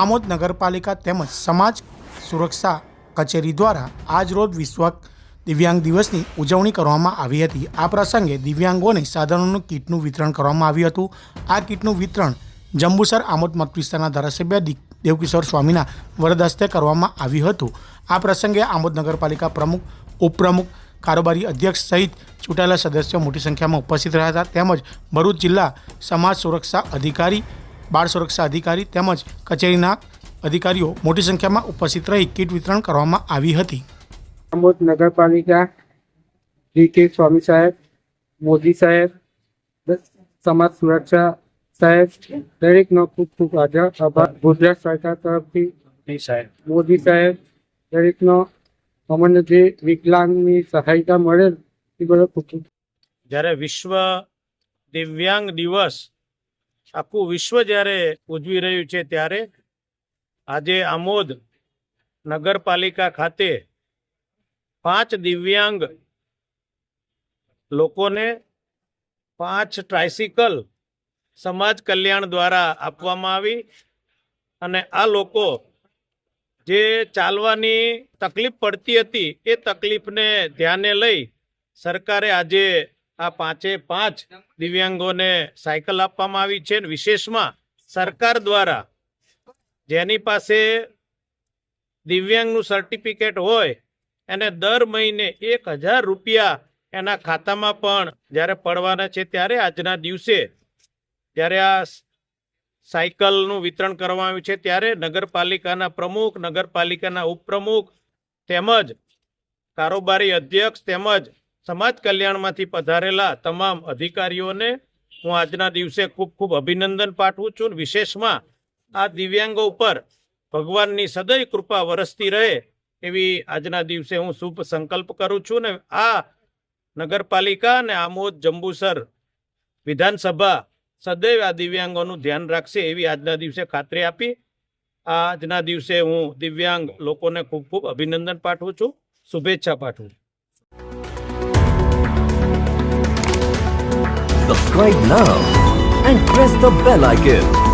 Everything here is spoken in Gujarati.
આમોદ નગરપાલિકા તેમજ સમાજ સુરક્ષા કચેરી દ્વારા આજરોજ વિશ્વ દિવ્યાંગ દિવસની ઉજવણી કરવામાં આવી હતી। આ પ્રસંગે દિવ્યાંગોને સાધનોનું કીટનું વિતરણ કરવામાં આવ્યું હતું। આ કીટનું વિતરણ જંબુસર આમોદ મત વિસ્તારના ધારાસભ્ય દેવકિશોર સ્વામીના વરદ હસ્તે કરવામાં આવ્યું હતું। આ પ્રસંગે આમોદ નગરપાલિકા પ્રમુખ, ઉપપ્રમુખ, કારોબારી અધ્યક્ષ સહિત ચૂંટાયેલા સદસ્યો મોટી સંખ્યામાં ઉપસ્થિત રહ્યા હતા। તેમજ ભરૂચ જિલ્લા સમાજ સુરક્ષા અધિકારી, બાળ સુરક્ષા અધિકારી તેમજ કચેરીના અધિકારીઓ મોટી સંખ્યામાં ઉપસ્થિત રહી કીટ વિતરણ કરવામાં આવી હતી। આમોદ નગરપાલિકા, ડી.કે. સ્વામી સાહેબ, મોદી સાહેબ, સમાજ સુરક્ષા સાહેબ દરેકનો ખૂબ ખૂબ આભાર। ગુજરાત સરકાર તરફથી મોદી સાહેબ દરેકનો અમને જે વિકલાંગની સહાયતા મળેલ એ બધો ખૂબ ખૂબ। જ્યારે વિશ્વ દિવ્યાંગ દિવસ આખું વિશ્વ જ્યારે ઉજવી રહ્યું છે ત્યારે આજે આમોદ નગરપાલિકા ખાતે 5 દિવ્યાંગ લોકોને 5 ટ્રાયસિકલ સમાજ કલ્યાણ દ્વારા આપવામાં આવી અને આ લોકો જે ચાલવાની તકલીફ પડતી હતી એ તકલીફને ધ્યાને લઈ સરકારે આજે આ 5 દિવ્યાંગોને સાયકલ આપવામાં આવી છે। વિશેષમાં સરકાર દ્વારા જેની પાસે દિવ્યાંગનું સર્ટિફિકેટ હોય એને દર મહિને 1000 રૂપિયા એના ખાતામાં પણ જ્યારે પડવાના છે ત્યારે આજના દિવસે જ્યારે આ સાયકલનું વિતરણ કરવામાં આવ્યું છે ત્યારે નગરપાલિકાના પ્રમુખ, નગરપાલિકાના ઉપપ્રમુખ તેમજ કારોબારી અધ્યક્ષ તેમજ સમાજ કલ્યાણમાંથી પધારેલા તમામ અધિકારીઓને હું આજના દિવસે ખૂબ ખૂબ અભિનંદન પાઠવું છું। વિશેષમાં આ દિવ્યાંગો ઉપર ભગવાનની સદૈવ કૃપા વરસતી રહે એવી આજના દિવસે હું શુભ સંકલ્પ કરું છું ને આ નગરપાલિકા અને આમોદ જંબુસર વિધાનસભા સદૈવ આ દિવ્યાંગોનું ધ્યાન રાખશે એવી આજના દિવસે ખાતરી આપી આજના દિવસે હું દિવ્યાંગ લોકોને ખૂબ ખૂબ અભિનંદન પાઠવું છું, શુભેચ્છા પાઠવું છું। Subscribe now and press the bell icon.